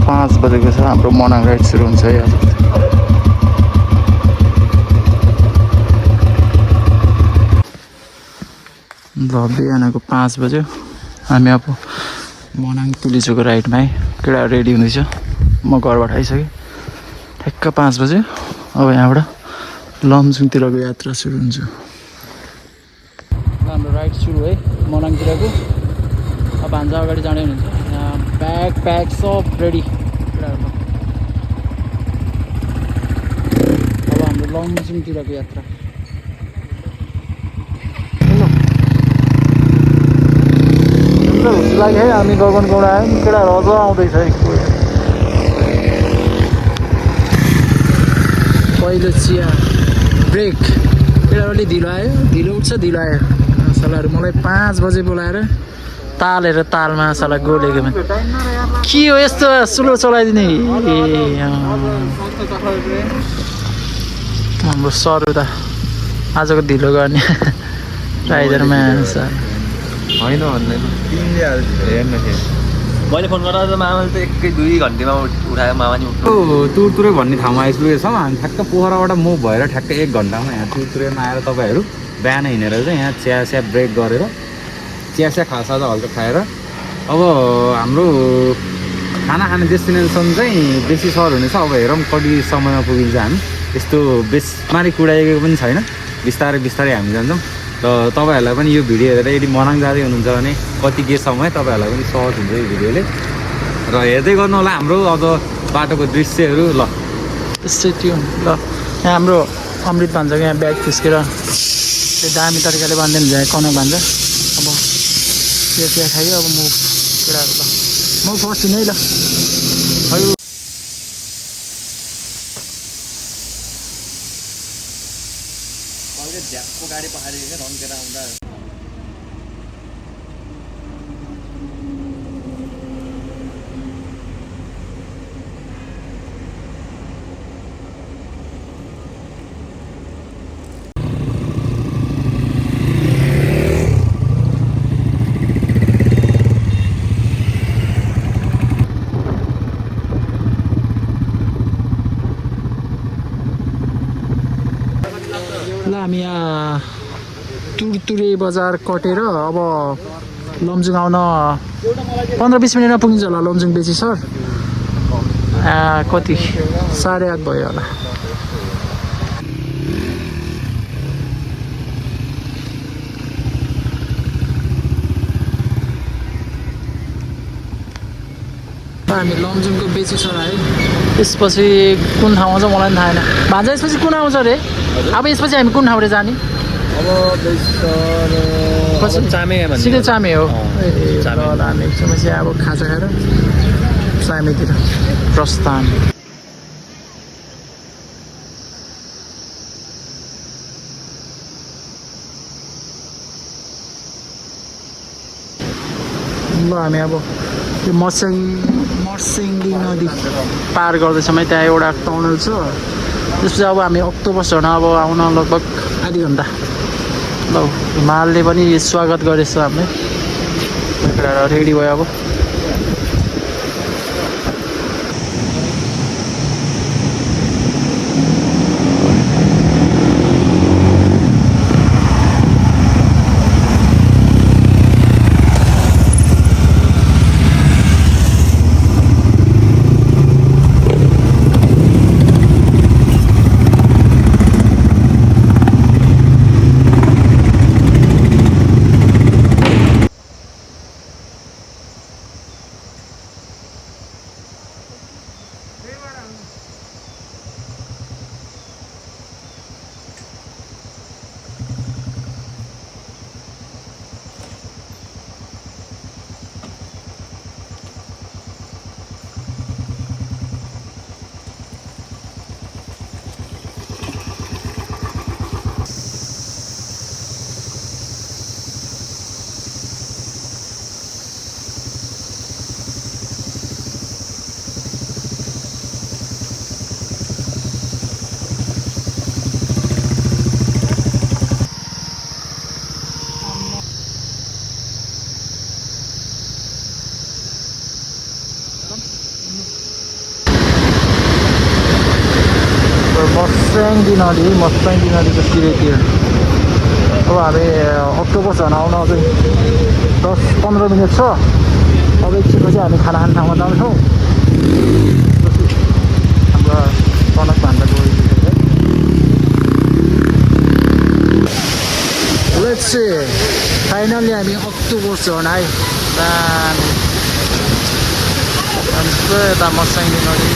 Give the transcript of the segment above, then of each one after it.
5 बजेको छ हाम्रो मनाङ राइड सुरु हुन्छ है आज। ल बिहानको 5 बज्यो हामी अब मनाङ पुलिचोको राइडमा है। केटा रेडी हुँदैछ, म घरबाट आइसकेँ। ठ्याक्क 5 बज्यो। अब यहाँबाट लमजुङतिरको यात्रा सुरु हुन्छ। हाम्रो राइड सुरु है मनाङतिरको। अब भान्जा अगाडि जाँदै हुनुहुन्छ। यहाँ ब्याग प्याक सब रेडी केटाहरूको। अब हाम्रो लमजुङतिरको यात्रा। लाग्यो है हामी गगनगौँडा आयौँ। केटाहरू अझ आउँदैछ है। पहिलो चिया ब्रेक। केटाहरू अलि ढिलो आयो, ढिलो उठ्छ ढिलो आयो। सालाहरू मलाई 5 बजे बोलाएर तालेर तालमा साला गोलेको के हो यस्तो स्लो चलाइदिने। हाम्रो सर उता आजको ढिलो गर्ने राइडरमा होइन भन्दैन मैले फोन गर्दा मामाले त 1-2 घन्टामा उठायो। मामा नि तुरतुरे भन्ने ठाउँमा आइपुगेछौँ हामी। ठ्याक्क पोखराबाट मुभ भएर ठ्याक्क 1 घन्टामा यहाँ तुरतुरेमा आएर तपाईँहरू बिहान हिँडेर चाहिँ यहाँ चिया ब्रेक गरेर चिया खासा हल्का खाएर अब हाम्रो खाना खाने डेस्टिनेसन चाहिँ बेसी सर हुनेछ। अब हेरौँ कति समयमा पुगिन्छ हामी। यस्तो बेसमारी कुडाइएको पनि छैन। बिस्तारै बिस्तारै हामी जान्छौँ। र तपाईँहरूलाई पनि यो भिडियो हेरेर यदि मनाङ जाँदै हुनुहुन्छ भने कति के समय तपाईँहरूलाई पनि सहज हुन्छ यो भिडियोले। र हेर्दै गर्नु होला हाम्रो अझ बाटोको दृश्यहरू। ल त्यस्तै त्यो ल यहाँ हाम्रो अमृत भान्जाको यहाँ ब्याग फिस्केर त्यो दामी तरिकाले बाँध्दैन हुन्छ यहाँ कनक भान्जा। अब चिया खायो। अब म केटाहरू ल म फर्स्ट हुने है ल। गाडी पखारेको रन्केर आउँदा ल हामी यहाँ तुरतुरे बजार कटेर अब लमजुङ आउन 15-20 मिनटमा पुगिन्छ होला लमजुङ बेची सर। कति 8:30 भयो होला। हामी लमजुङको बेची सर आयो। त्यसपछि कुन ठाउँ आउँछ मलाई पनि थाहा छैन। भान्जा यसपछि कुन आउँछ अरे? अब यसपछि हामी कुन ठाउँ जाने? सिधै चामे हो। ल हामी एकछिनपछि अब खाजा खाएर चामेतिर प्रस्थान। ल हामी अब यो मर्सिङ्गी नदी पार गर्दैछौँ है। त्यहाँ एउटा टनल छ। त्यसपछि अब हामी अक्टोबस झर्न अब आउन लगभग आधी घन्टा। ल हिमालले पनि स्वागत गरेछ हामीले। रेडी भयो अब। मस्याङदी नदीको सिरेतिर अब हामी अक्टोबर झन् आउन अझै 10-15 मिनट छ। अब एकछिनपछि हामी खाना खाने ठाउँमा जान्छौँ। हाम्रो कनक भान्जा गइसकेको लेट्स सी फाइनली हामी अक्टोबर झन् आयो। यता मस्याङदी नदी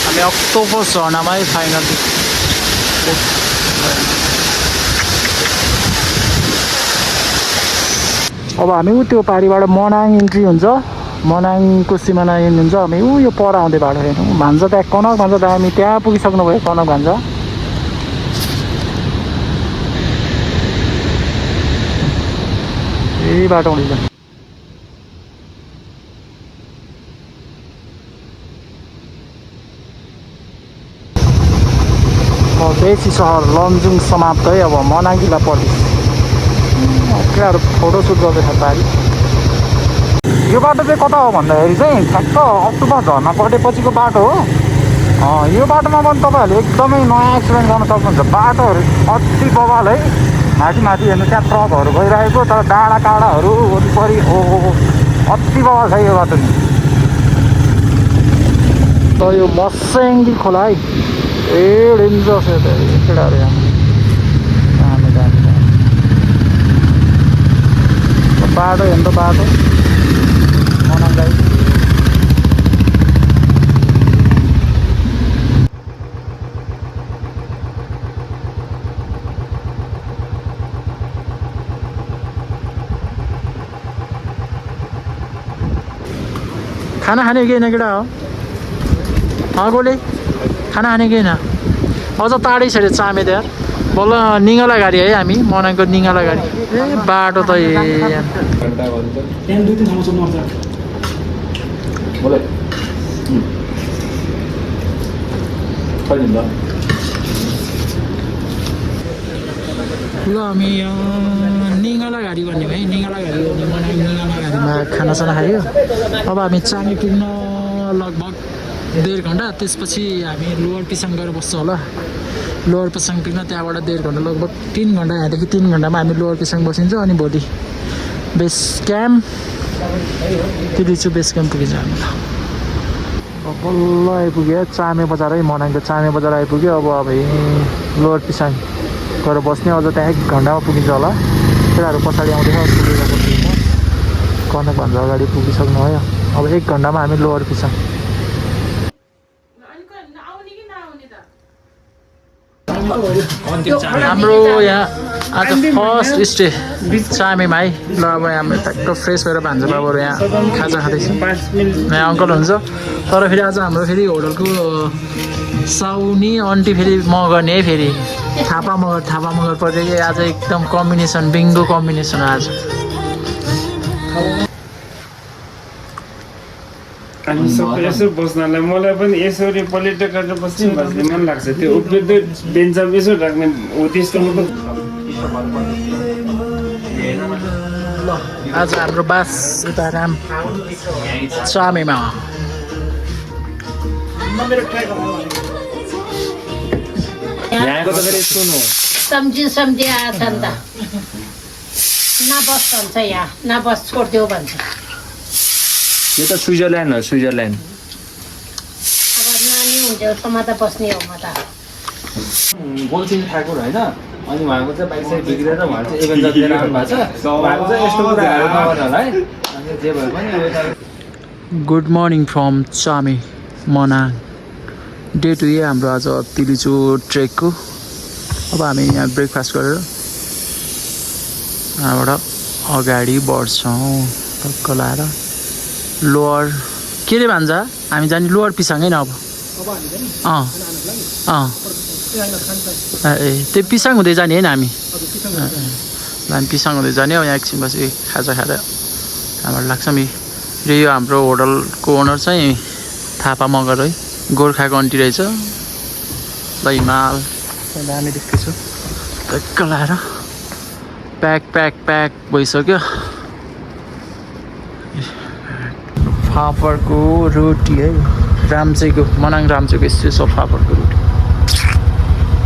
हामी अक्टोबर झर्नामै फाइनली अब हामी त्यो पारिबाट मनाङ इन्ट्री हुन्छ। मनाङको सिमाना इन्ड हुन्छ। हामी यो पर आउँदै बाटो हेर्नु भान्जा त्यहाँ कनक भान्जा त हामी त्यहाँ पुगिसक्नु भयो। कनक भान्जा यही बाटो हुँदैछ। बेसी सहर लमजुङ समाप्त है। अब मनाङ जिल्ला पर्छ। केटाहरू फोटोसुट गर्दैछ पारि। यो बाटो चाहिँ कता हो भन्दाखेरि चाहिँ ठ्याक्क अक्टोबर झर्ना पटेपछिको बाटो हो। यो बाटोमा पनि तपाईँहरूले एकदमै नयाँ एक्सिडेन्ट गर्न सक्नुहुन्छ। बाटोहरू अति बवाल है। माथि हेर्नु त्यहाँ ट्रकहरू गइरहेको तर डाँडा काँडाहरू वरिपरि अति बवाल छ यो बाटो नि। त यो मस्याङदी खोला है डेन्जर छ केटाहरू यहाँ बाटो हेर्नु त बाटो मनाङ गाई खाना खाने कि होइन केटा हो गोले खाना खाने कि होइन अझ टाढै छ अरे चामे त्यहाँ बल्ल निगला गाडी है हामी मनाङको निगला गाडी बाटो त ल हामी निगला गाडी भन्ने है निगला गाडी मनाङ निगला गाडीमा खानासाना खायो। अब हामी चामे पुग्न लगभग 1.5 घन्टा त्यसपछि हामी लोवर पिसाङ गएर बस्छौँ होला। लोवर पिसाङ पुग्न त्यहाँबाट 1.5 घन्टा लगभग 3 घन्टा यहाँदेखि 3 घन्टामा हामी लोवर पिसाङ बसिन्छ। अनि भोलि बेस क्याम्प तिलिचु बेस क्याम्प पुगिन्छ हामी। बल्ल आइपुग्यो चामे बजार है मनाङको चामे बजार आइपुग्यो। अब लोवर पिसाङ गएर बस्ने अझ त्यहाँ 1 घन्टामा पुगिन्छ होला। केटाहरू पछाडि आउँदैछ पुगेर बस्दैछ। कनकभन्दा अगाडि पुगिसक्नु भयो। अब 1 घन्टामा हामी लोवर पिसाङ। हाम्रो यहाँ आज फर्स्ट स्टे चामेमा है। ल अब हाम्रो ट्याक्क फ्रेस भएर भान्जा बाबाहरू यहाँ खाजा खाँदैछ। यहाँ अङ्कल हुन्छ तर फेरि आज हाम्रो फेरि होटलको साउनी अन्टी फेरि मगर्ने है। फेरि थापा मगर पऱ्यो कि आज एकदम कम्बिनेसन बिङ्गो कम्बिनेसन आज। हामी सबै यसो बस्नलाई मलाई पनि यसरी पलेटो गरेर बस्ने मन लाग्छ। त्यो उभिँदै बेन्चमा यसो राख्ने हो त्यस्तो आज हाम्रो बास यता राम चामेमा हो। यहाँको त फेरि सुन्नु सम्झी आएछ नि त नबस् भन्छ यहाँ नबस् छोडिदेऊ भन्छ। यो त स्विजरल्यान्ड हो स्विजरल्यान्ड। अब नानी हुन्जेलसम्म त बस्ने हो म त। गोलसिङ ठाकुर होइन अनि उहाँको चाहिँ बाइक साइड बिग्रेर उहाँ चाहिँ एभेन्जर लिएर आउनु भएको छ। उहाँको चाहिँ यस्तो कुराहरू नगर्नु होला है। अनि जे भए पनि good morning from Chame Manang. Day 2 हाम्रो आज तिलिचु ट्रेकको। अब हामी यहाँ ब्रेकफास्ट गरेर यहाँबाट अगाडि बढ्छौँ टक्क लाएर लोवर के रे भान्जा हामी जाने लोवर पिसाङै न अब ए त्यो पिसाङ हुँदै जाने होइन हामी पिसाङ हुँदै जाने हो। यहाँ एकछिनपछि खाजा खाएर हाम्रो लाग्छ नि। र यो हाम्रो होटलको ओनर चाहिँ थापा मगर है गोर्खाको अन्टी रहेछ। ल हिमाल दामी देख्दैछु टक्क लाएर प्याक भइसक्यो फापरको रोटी है राम्चेको मनाङ राम्चेको स्पेसल फापरको रोटी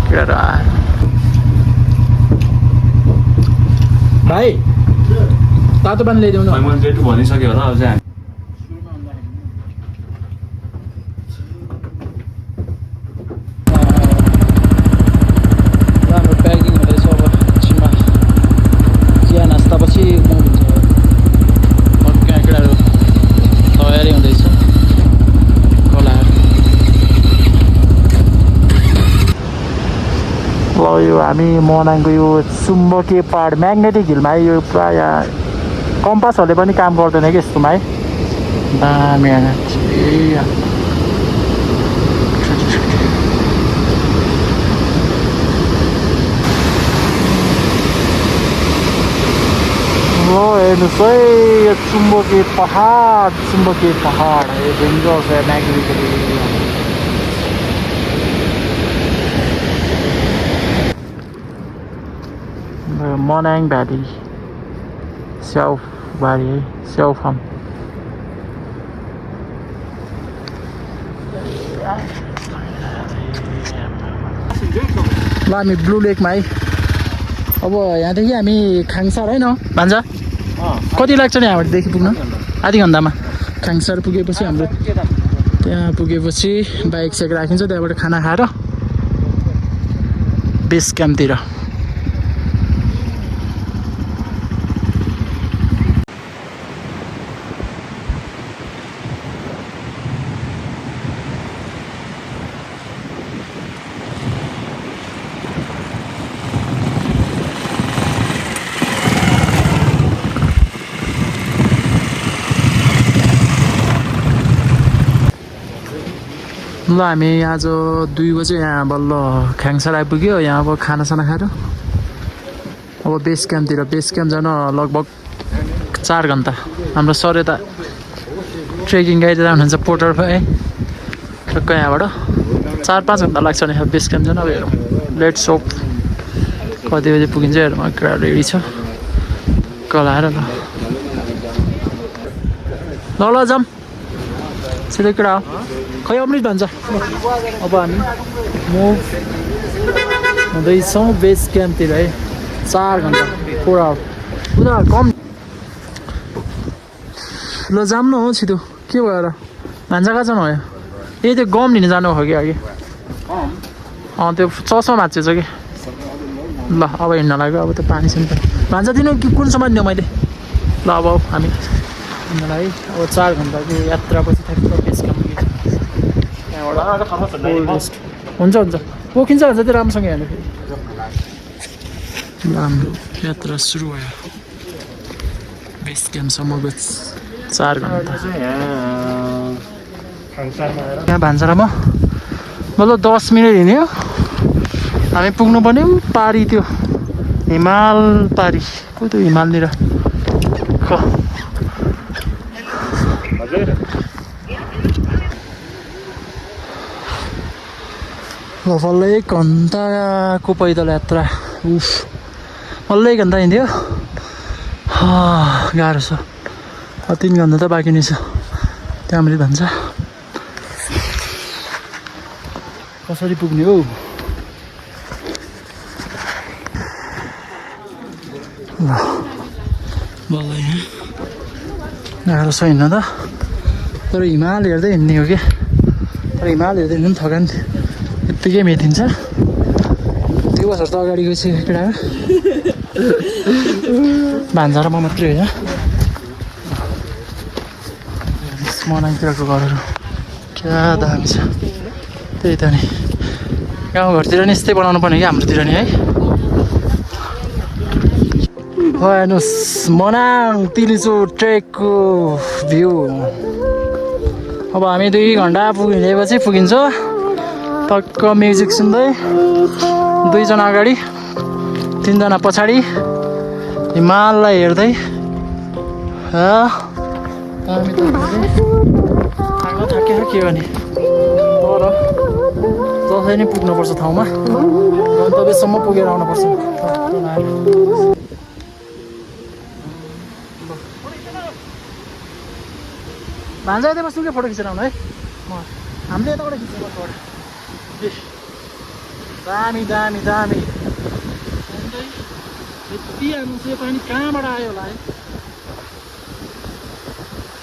केटा भाइ तातो पानी ल्याइदेऊ न मैले डेट भनिसक्यो होला अब चाहिँ राम्रो प्याकिङ हुँदैछ अब छिमा चिया नास्तापछि म केटाहरू तयारी हुँदैछ कलाहरू ल यो हामी मनाङको यो चुम्बकीय पहाड म्याग्नेटिक हिलमा यो प्राय कम्पासहरूले पनि काम गर्दैन कि यस्तोमा है दामी ल हेर्नुहोस् है यो चुम्बकीय पहाड है डेन्जरस है म्याग्नेटिक मनाङ भ्याली स्याउबारी है स्याउफार्म ल हामी ब्लू लेकमा है अब यहाँदेखि हामी खाङसार होइन भान्जा कति लाग्छ नि यहाँबाटदेखि पुग्न आधी घन्टामा खाङसार पुगेपछि हाम्रो त्यहाँ पुगेपछि बाइक साइक राखिन्छ त्यहाँबाट खाना खाएर बेस क्याम्पतिर ल हामी आज 2 बजे यहाँ बल्ल ख्याङसार आइपुग्यो यहाँ अब खानासाना खाएर अब बेस क्याम्प जान लगभग 4 घन्टा हाम्रो सर यता ट्रेकिङ गाइड जानुहुन्छ पोर्टर है ठक्क यहाँबाट 4-5 घन्टा लाग्छ नि बेस क्याम्प जान अब हेरौँ लेट्स होप कति बजे पुगिन्छ हेरौँ केटा रेडी छ कलाएर ल जाऊँ सिधै केटा हो खै अमृत भन्छ अब हामी मुभ हुँदैछौँ बेस क्याम्पतिर है 4 घन्टा 4 आवर उता कम ल जाऊँ न हो छिटो के भयो र भान्जा कहाँ जानु भयो ए त्यो गम लिन जानु हो कि अघि त्यो चस्मा भाँचिएछ कि ल अब हिँड्न लाग्यो अब त्यो पानी छ नि त भान्जा दिनु कि कुन सामान दियो मैले ल अब हामी हिँड्नलाई अब 4 घन्टाको यात्रापछि ठ्याक्क बेस क्याम्प हुन्छ पोखिन्छ भन्छ त्यो राम्रोसँग हेर्नु फेरि हाम्रो यात्रा सुरु भयो बेस क्याम्पसम्मको 4 घन्टा यहाँ भान्सारामा मतलब 10 मिनट हिँड्यो हामी पुग्नु पर्ने पारी त्यो हिमाल पारी को त्यो हिमालनिर फल्लै 1 घन्टाको पैदल यात्रा उफ फल्लै 1 घन्टा हिँड्यो गाह्रो छ 3 घन्टा त बाँकी नै छ त्यहाँबाट भन्छ कसरी पुग्ने हो ल बल्ल यहाँ गाह्रो छ हिँड्न त तर हिमाल हेर्दै हिँड्ने हो कि तर हिमाल हेर्दै हिँड्नु पनि थकान यत्तिकै मेटिन्छ 2 वर्ष त अगाडि गइसक्यो केटा भान्सारमा मात्रै होइन मनाङतिरको घरहरू क्या दामी छ त्यही त नि गाउँघरतिर नि यस्तै बनाउनु पर्ने कि हाम्रोतिर नि है हेर्नुहोस् मनाङ तिलिचो ट्रेकको भ्यू अब हामी 2 घन्टा पुगिसकेपछि पुगिन्छ टक्क म्युजिक सुन्दै 2 जना अगाडि 3 जना पछाडि हिमाललाई हेर्दै थाकेर के गर्ने तर जसै नै पुग्नुपर्छ ठाउँमा गन्तव्यसम्म पुगेर आउनुपर्छ भान्जा यतै बस्नु क्या फोटो खिचेर आउनु है हामीले यताबाट खिच्नु पर्छ दामी दामी दामी यति आउनु यो पानी कहाँबाट आयो होला है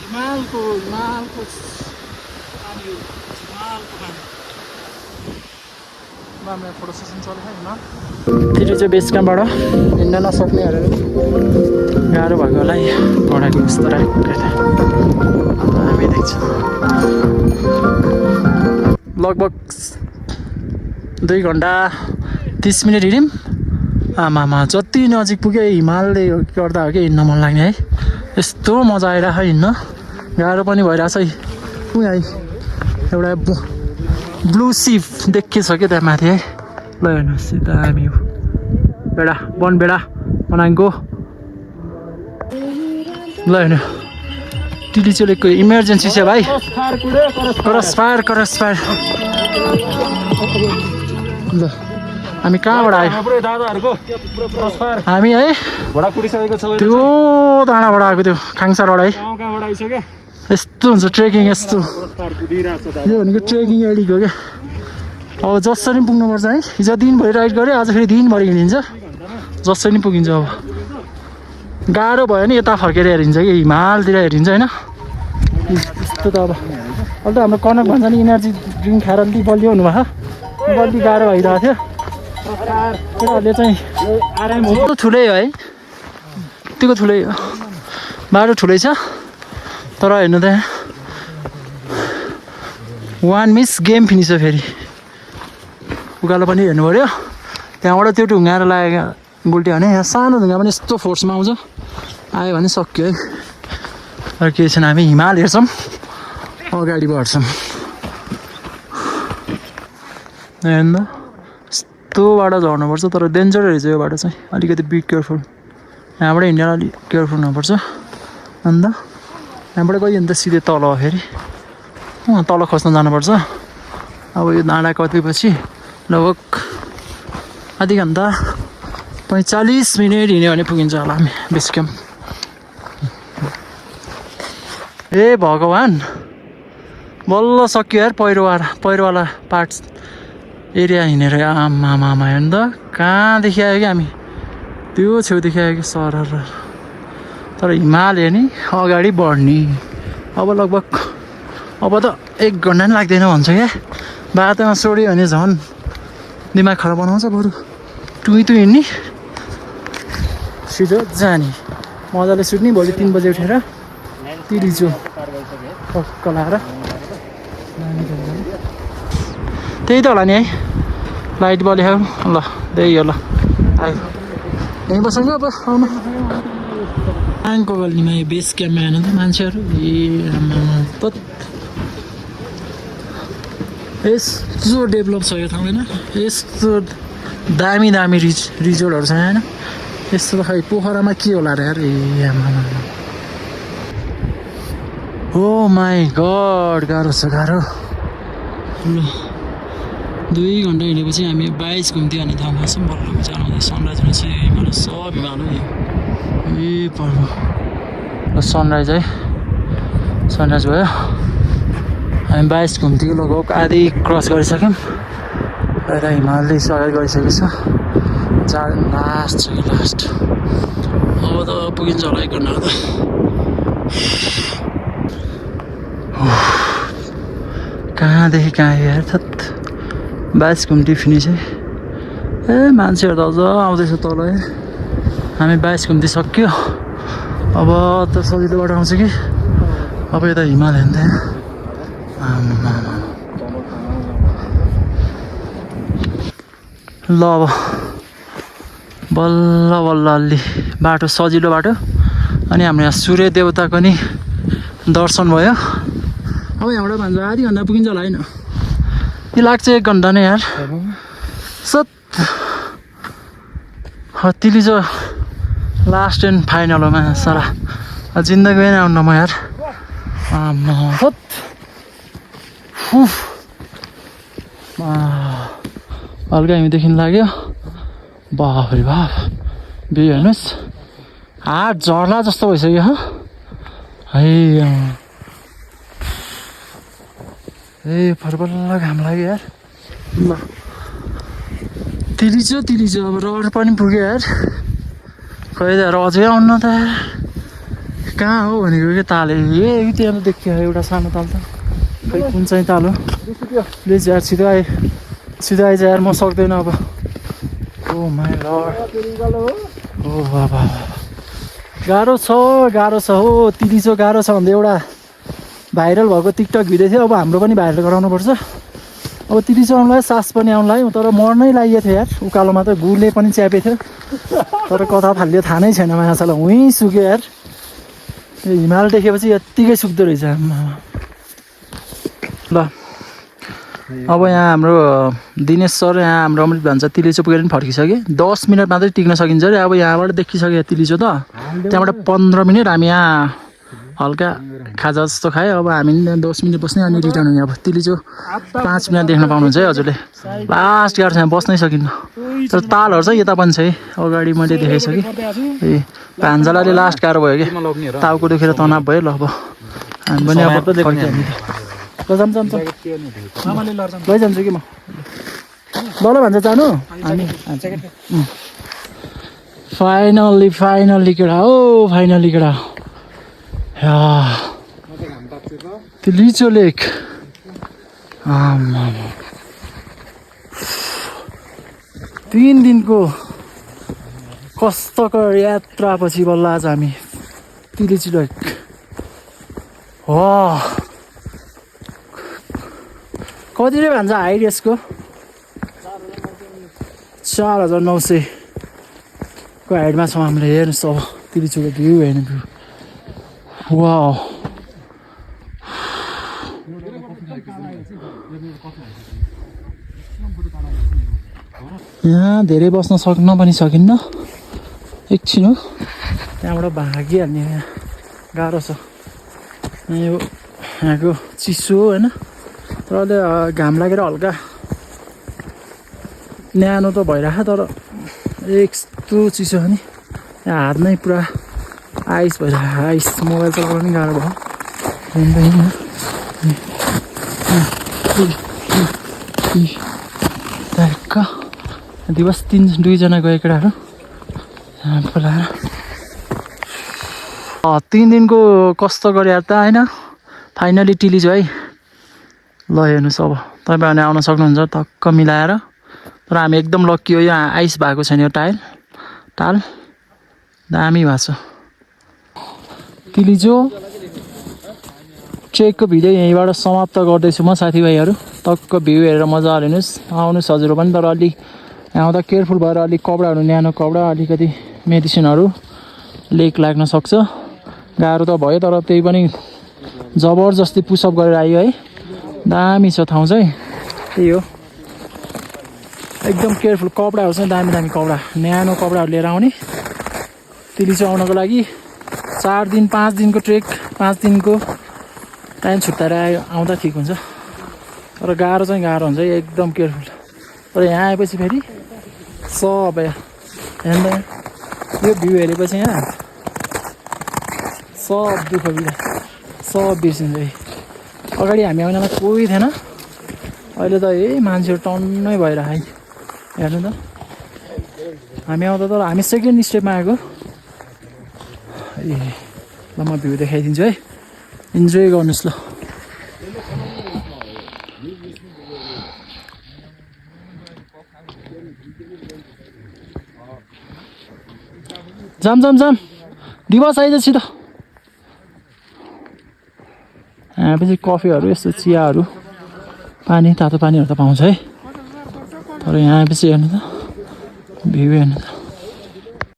हिमालको पानी हो हिमालको पानी राम्रो फोटो सेसन चल्छ हिमाल फेरि चाहिँ बेस क्याम्पबाट हिँड्न नसक्नेहरू गाह्रो भएको होला घोडाको यस्तो राखेको हामी देख्छ लगभग 2 घन्टा 30 मिनट हिँड्यौँ आमामा जति नजिक पुग्यो हिमालले गर्दा हो कि हिँड्न मन लाग्ने है यस्तो मजा आइरहेको हिँड्न गाह्रो पनि भइरहेछ है यहाँ एउटा ब्लू सिप देखिएछ क्या त्यहाँ माथि है ल हेर्नुहोस् यता हामी बेडा वन बेडा बनाएको ल हेर्नु टिली चलेको इमर्जेन्सी छ भाइ क्रस फायर ल हामी कहाँबाट आयो हामी है घोडा कुदिसकेको छ त्यो डाँडाबाट आएको त्यो खाङसारबाट है कहाँबाट आइसक्यो यस्तो हुन्छ ट्रेकिङ यस्तो यो भनेको ट्रेकिङ एडिक हो क्या अब जसरी पनि पुग्नुपर्छ है हिजो दिनभरि राइड गऱ्यो आज फेरि दिनभरि हिँडिन्छ जसरी पनि पुगिन्छ अब गाह्रो भयो भने यता फर्केर हेरिन्छ कि हिमालतिर हेरिन्छ होइन त्यस्तो त अब अहिले त हाम्रो कनक भन्छ नि इनर्जी ड्रिङ्क खाएर अलिक बलियो हुनुभएको अलिक गाह्रो भइरहेको थियो केटाहरूले चाहिँ ठुलै हो है यतिको ठुलै हो बाटो ठुलै छ तर हेर्नु त 1 मिस गेम फिनिस हो फेरि उकालो पनि हेर्नु पऱ्यो त्यहाँबाट त्यो ढुङ्गाएर लागेको बुल्ट्यो भने यहाँ सानो ढुङ्गा पनि यस्तो फोर्समा आउँछ आयो भने सक्यो है अरू केही छैन हामी हिमाल हेर्छौँ अगाडि बढ्छौँ हेर्नु यस्तो बाटो झर्नुपर्छ तर डेन्जर रहेछ यो बाटो चाहिँ अलिकति बी केयरफुल यहाँबाट हिँडेर अलिक केयरफुल हुनुपर्छ अन्त यहाँबाट गयो भने त सिधै तल हो फेरि तल खस्न जानुपर्छ अब यो डाँडा कतिपछि लगभग आधी घन्टा 45 मिनट हिँड्यो भने पुगिन्छ होला हामी बेस क्याम्प ए भगवान् बल्ल सक्यो यार पहिरोवाला पार्ट एरिया हिँडेर आमामा हेर्नु त कहाँदेखि आयो कि हामी त्यो छेउदेखि आयो कि सरर तर हिमाल हेर्ने अगाडि बढ्ने अब लगभग अब त 1 घन्टा पनि लाग्दैन भन्छ क्या बाटोमा सोड्यो भने झन् दिमाग खराब बनाउँछ बरु टुई हिँड्ने सिधो जाने मजाले सुत्ने भोलि 3 बजे उठेर तिरिचो पक्क लाएर त्यही त होला नि है लाइट बल्यो ल त्यही हो ल आयो यहीँ बस्नु अब आउनु आङको गल्लीमा यो बेस क्याम्पमा हेर्नु त मान्छेहरू यस्तो डेभलप छ यो ठाउँ होइन यस्तो दामी दामी रिजोर्टहरू छ होइन यस्तो त खै पोखरामा के होला र यार हो माई गड गाह्रो छ गाह्रो ल 2 घन्टा हिँडेपछि हामी 22 घुम्ती भन्ने ठाउँमा छौँ बल्ल जानु सनराइज हुने चाहिँ हिमाल सब हिमाल हो ए पर्व ल सनराइज है सनराइज भयो हामी 22 घुम्तीको लगभग आधी क्रस गरिसक्यौँ र हिमालले अगाडि गइसकेको छ लास्ट छ कि लास्ट अब त पुगिन्छ होला 1 घन्टा त कहाँदेखि कहाँ यार थत 22 घुम्ती फिनिस है ए मान्छेहरू त अझ आउँदैछ तल है हामी 22 घुम्ती सक्यो अब त सजिलो बाटो आउँछ कि अब यता हिमाल हेर्दै ल अब बल्ल बल्ल अलि बाटो सजिलो बाटो अनि हाम्रो यहाँ सूर्य देवताको नि दर्शन भयो अब यहाँबाट भन्छ आधी घन्टा पुगिन्छ होला होइन यो लाग्छ 1 घन्टा नै यार सत हत्तिली जो लास्ट एन्ड फाइनल हो मा सारा जिन्दगी नै आउनु म यार हल्का हिउँदेखि लाग्यो बाफरे बाफ बिहे हेर्नुहोस् हात झर्ला जस्तो भइसक्यो है ए फरबल्ल घाम लाग्यो यार ल तिलिचो अब रहर पनि पुग्यो यार खै त यार अझै आउनु त यार कहाँ हो भनेको के ताल ए त्यहाँ त देखियो एउटा सानो ताल त खै कुन चाहिँ ताल हो प्लिज यार छिटो आइज यार म सक्दैन अब ओ माई लर्ड ओ बाबा गाह्रो छ हो तिलिचो गाह्रो छ भन्दै एउटा भाइरल भएको टिकटक भिडियो थियो अब हाम्रो पनि भाइरल गराउनुपर्छ अब तिलिचो आउनुलाई सास पनि आउनुलाई तर मर्नै लागि थियो यार उकालोमा त गुले पनि च्यापे थियो तर कता फाल्यो थाहा नै छैन माछालाई हुँ सुक्यो यार हिमाल देखेपछि यत्तिकै सुक्दो रहेछ ल अब यहाँ हाम्रो दिनेश सर यहाँ हाम्रो अमृत भन्छ तिलिचो पुगेर पनि फर्किसक्यो 10 मिनट मात्रै टिक्न सकिन्छ अरे अब यहाँबाट देखिसक्यो तिलिचो त त्यहाँबाट 15 मिनट हामी यहाँ हल्का खाजा जस्तो खायो अब हामी 10 मिनट बस्ने अनि रिटर्न हुने अब तिलिचो 5 मिनट देख्न पाउनुहुन्छ है हजुरले लास्ट गाह्रो छ बस्नै सकिन्न तर तालहरू चाहिँ यता पनि छ है अगाडि मैले देखाइसकेँ ए भान्जालाले लास्ट गाह्रो भयो कि टाउको दुखेर तनाव भयो ल अब हामी पनि अब जान्छ लैजान्छु कि म ल भन्छ जानु हामी फाइनल्ली केटा हो फाइनल्ली केटा तिलिचो लेक 3 दिनको कष्टकर यात्रापछि बल्ल आज हामी तिलिचो लेक कति रे भन्छ हाइट यसको 4900 को हाइटमा छौँ हामीले हेर्नुहोस् अब तिलिचोको भ्यू हेर्नु भ्यू वाउ यहाँ धेरै बस्न सक्न पनि सकिन्न एकछिन हो त्यहाँबाट भागिहाल्ने यहाँ गाह्रो छ यो यहाँको चिसो होइन तर अहिले घाम लागेर हल्का न्यानो त भइरहेको तर यस्तो चिसो हो नि यहाँ हात नै पुरा आइस भइरहेको आइस मोबाइल चलाउनु पनि गाह्रो भयो दिवस 2जना गए केटाहरू बोलाएर 3 दिनको कस्तो गरे त होइन फाइनली तिलिचो है ल हेर्नुहोस् अब तपाईँ भने आउन सक्नुहुन्छ टक्क मिलाएर तर हामी एकदम लक्की हो यहाँ आइस भएको छैन यो टाल दामी भएको छ तिलिचो ट्रेकको भिडियो यहीँबाट समाप्त गर्दैछु म साथीभाइहरू टक्क भ्यू हेरेर मजा लिनुहोस् आउनुहोस् हजुर पनि तर अलि आउँदा केयरफुल भएर अलिक कपडाहरू न्यानो कपडा अलिकति मेडिसिनहरू लेक लाग्न सक्छ गाह्रो त भयो तर त्यही पनि जबरजस्ती पुसअप गरेर आयो है दामी छ ठाउँ चाहिँ त्यही हो एकदम केयरफुल कपडाहरू चाहिँ दामी कपडा न्यानो कपडाहरू लिएर आउने तिलिचो आउनको लागि 4 दिन 5 दिनको ट्रेक 5 दिनको टाइम छुट्याएर आउँदा ठिक हुन्छ तर गाह्रो चाहिँ गाह्रो हुन्छ एकदम केयरफुल तर यहाँ आएपछि फेरि सब हेर्दा यो भ्यू हेरेपछि यहाँ सब दुःख सब बिर्सिन्छ है अगाडि हामी आउनमा कोही थिएन अहिले त मान्छेहरू टन्नै भएर है हेर्नु त हामी आउँदा तर हामी सेकेन्ड स्टेपमा आएको ल म भ्यू देखाइदिन्छु है इन्जोय गर्नुहोस् ल जाम दिवस आइज छिटो पछि कफीहरू यस्तो चियाहरू पानी तातो पानीहरू त पाउँछ है तर यहाँ पछि हेर्नु त भ्यू हेर्नु त